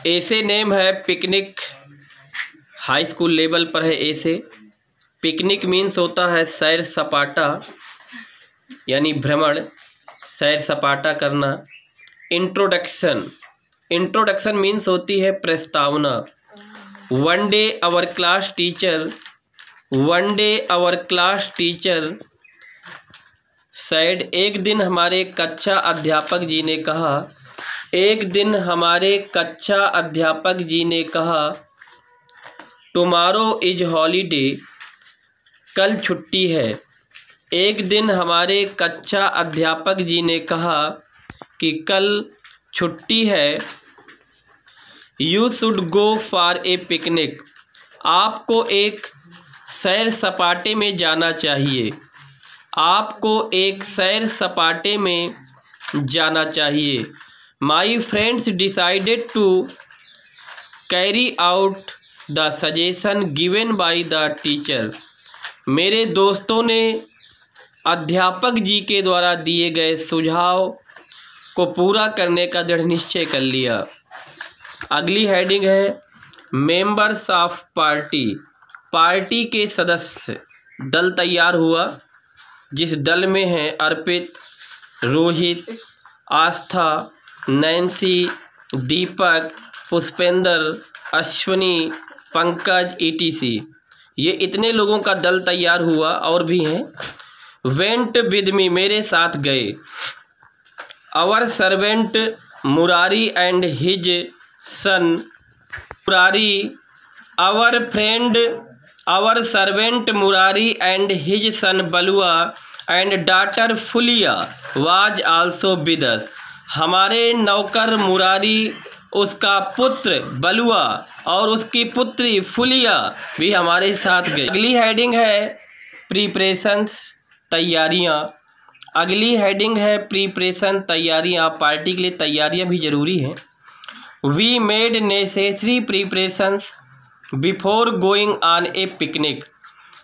ऐसे नेम है picnic, high school level पर है ऐसे। पिकनिक मीन्स होता है सैर सपाटा यानी भ्रमण, सैर सपाटा करना। इंट्रोडक्शन, इंट्रोडक्शन मीन्स होती है प्रस्तावना। One day our class teacher, one day our class teacher said, एक दिन हमारे कक्षा अध्यापक जी ने कहा, एक दिन हमारे कक्षा अध्यापक जी ने कहा, टुमारो इज हॉलीडे, कल छुट्टी है। एक दिन हमारे कक्षा अध्यापक जी ने कहा कि कल छुट्टी है। You should go for a picnic, आपको एक सैर सपाटे में जाना चाहिए, आपको एक सैर सपाटे में जाना चाहिए। My friends decided to carry out the suggestion given by the teacher, मेरे दोस्तों ने अध्यापक जी के द्वारा दिए गए सुझाव को पूरा करने का दृढ़ निश्चय कर लिया। अगली हेडिंग है मेंबर्स ऑफ पार्टी, पार्टी के सदस्य। दल तैयार हुआ जिस दल में हैं अर्पित, रोहित, आस्था, नैन्सी, दीपक, पुष्पेंद्र, अश्विनी, पंकज ETC। ये इतने लोगों का दल तैयार हुआ और भी हैं। वेंट विद मी, मेरे साथ गए। Our servant Murari and his son, Murari, our friend, our servant Murari and his son Balua and daughter Phulia was also with us, हमारे नौकर मुरारी, उसका पुत्र बलुआ और उसकी पुत्री फुलिया भी हमारे साथ गए। अगली हेडिंग है प्रिपरेशंस, तैयारियां। अगली हेडिंग है प्रिपरेशन, तैयारियां। पार्टी के लिए तैयारियां भी ज़रूरी हैं। We made necessary preparations before going on a picnic,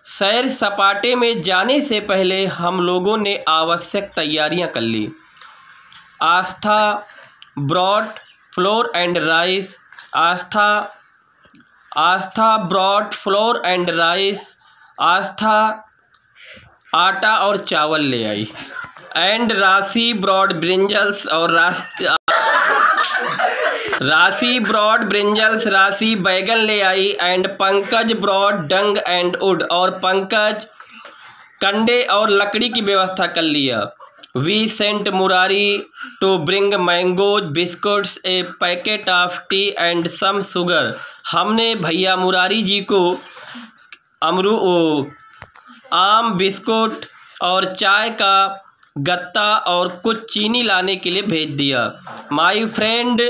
सैर सपाटे में जाने से पहले हम लोगों ने आवश्यक तैयारियां कर ली। Aastha brought flour and rice, Aastha brought flour and rice, Aastha आटा और चावल ले आई। एंड राशि ब्रॉड ब्रिंजल्स, और राशि ब्रॉड ब्रिंजल्स, राशि बैगन ले आई। And Pankaj brought dung and wood, और पंकज कंडे और लकड़ी की व्यवस्था कर लिया। We sent Murari to bring mangoes biscuits, a packet of tea and some sugar, हमने भैया मुरारी जी को आम, बिस्कुट और चाय का गत्ता और कुछ चीनी लाने के लिए भेज दिया। My friend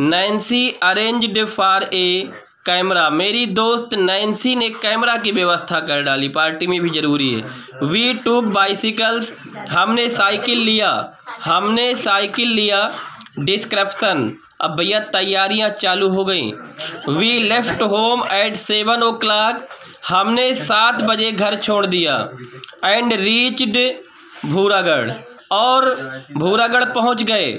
Nancy arranged for a camera, मेरी दोस्त नैन्सी ने कैमरा की व्यवस्था कर डाली, पार्टी में भी ज़रूरी है। वी टूक बाइसिकल्स, हमने साइकिल लिया, हमने साइकिल लिया। डिस्क्रिप्शन, अब भैया तैयारियां चालू हो गई। We left home at 7 o'clock, हमने 7 बजे घर छोड़ दिया। एंड रीच्ड भूरागढ़, और भूरागढ़ पहुंच गए।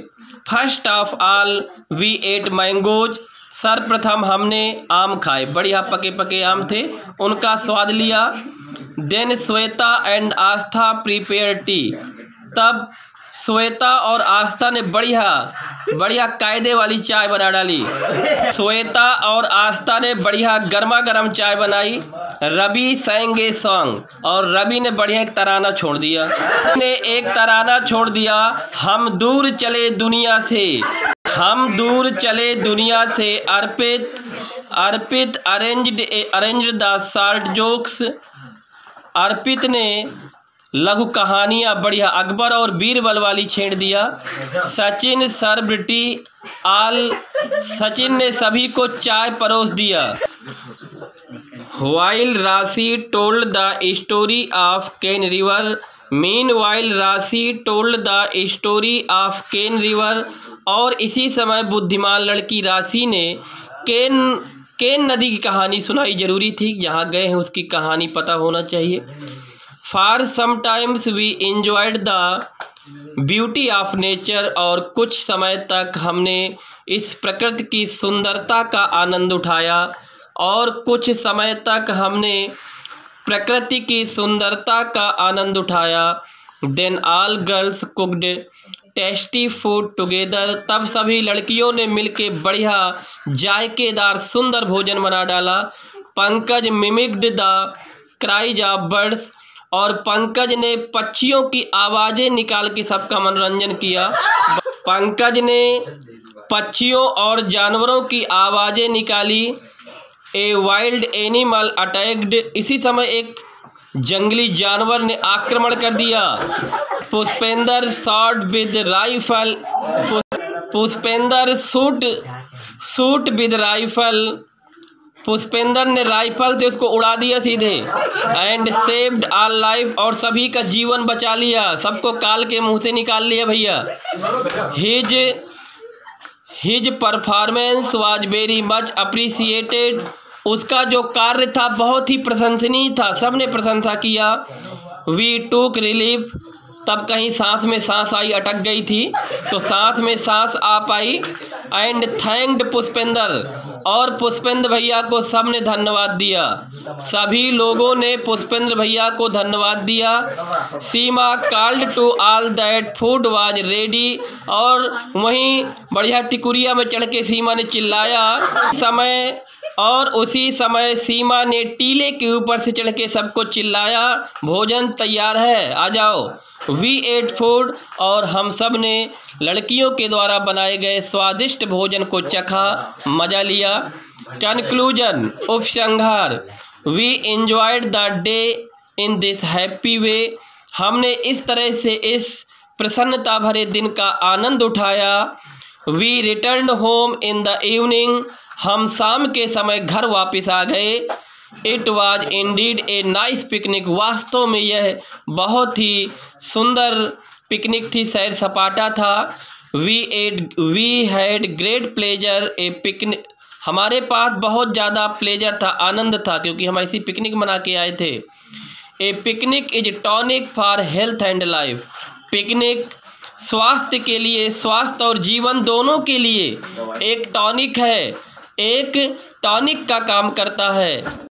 First of all we ate mangoes, सर्वप्रथम हमने आम खाए, बढ़िया पके पके आम थे, उनका स्वाद लिया। Then Shweta and Astha prepare tea, तब श्वेता और आस्था ने बढ़िया कायदे वाली चाय बना डाली। श्वेता और आस्था ने बढ़िया गर्मा गर्म चाय बनाई। रवि sang ए सॉन्ग, और रवि ने बढ़िया एक तराना छोड़ दिया, हम दूर चले दुनिया से, हम दूर चले दुनिया से। अर्पित अरेंज्ड द शॉर्ट जोक्स, अर्पित ने लघु कहानियाँ बढ़िया अकबर और बीरबल वाली छेड़ दिया। Sachin served tea all, Sachin ने सभी को चाय परोस दिया। While Rashi told the story of Ken river, meanwhile Rashi told the story of Ken river, और इसी समय बुद्धिमान लड़की राशि ने केन नदी की कहानी सुनाई। जरूरी थी, जहाँ गए हैं उसकी कहानी पता होना चाहिए। For sometimes we enjoyed the beauty of nature, और कुछ समय तक हमने इस प्रकृति की सुंदरता का आनंद उठाया और कुछ समय तक हमने प्रकृति की सुंदरता का आनंद उठाया। Then all girls cooked tasty food together, तब सभी लड़कियों ने मिलके बढ़िया जायकेदार सुंदर भोजन बना डाला। Pankaj mimicked the cries of birds, और पंकज ने पक्षियों की आवाज़ें निकाल के सबका मनोरंजन किया। पंकज ने पक्षियों और जानवरों की आवाज़ें निकाली। ए वाइल्ड एनिमल अटैक्ड, इसी समय एक जंगली जानवर ने आक्रमण कर दिया। Pushpendra shot with rifle, Pushpendra shoot with rifle, Pushpendra ने राइफल से उसको उड़ा दिया सीधे। एंड सेव्ड ऑल लाइफ, और सभी का जीवन बचा लिया, सबको काल के मुंह से निकाल लिया भैया। His performance was very much appreciated, उसका जो कार्य था बहुत ही प्रशंसनीय था, सबने प्रशंसा किया। वी टूक रिलीफ, तब कहीं सांस में सांस आई, अटक गई थी तो सांस में सांस आ पाई। एंड थैंक्ड पुष्पेंद्र, और पुष्पेंद्र भैया को सबने धन्यवाद दिया, सभी लोगों ने पुष्पेंद्र भैया को धन्यवाद दिया। Seema called to all that food was ready, और वहीं बढ़िया टिकुरिया में चढ़ के सीमा ने चिल्लाया और उसी समय सीमा ने टीले के ऊपर से चढ़ के सबको चिल्लाया, भोजन तैयार है, आ जाओ। वी एट फूड, और हम सब ने लड़कियों के द्वारा बनाए गए स्वादिष्ट भोजन को चखा, मजा लिया। कंक्लूजन, उपसंहार, we enjoyed the day in this happy way, हमने इस तरह से इस प्रसन्नता भरे दिन का आनंद उठाया। We return home in the evening, हम शाम के समय घर वापस आ गए। It was indeed a nice picnic, वास्तव में यह बहुत ही सुंदर पिकनिक थी, सैर सपाटा था। We had great pleasure a picnic, हमारे पास बहुत ज़्यादा प्लेजर था, आनंद था, क्योंकि हम ऐसी पिकनिक मना के आए थे। A picnic is tonic for health and life, picnic स्वास्थ्य के लिए, स्वास्थ्य और जीवन दोनों के लिए एक टॉनिक है, एक टॉनिक का काम करता है।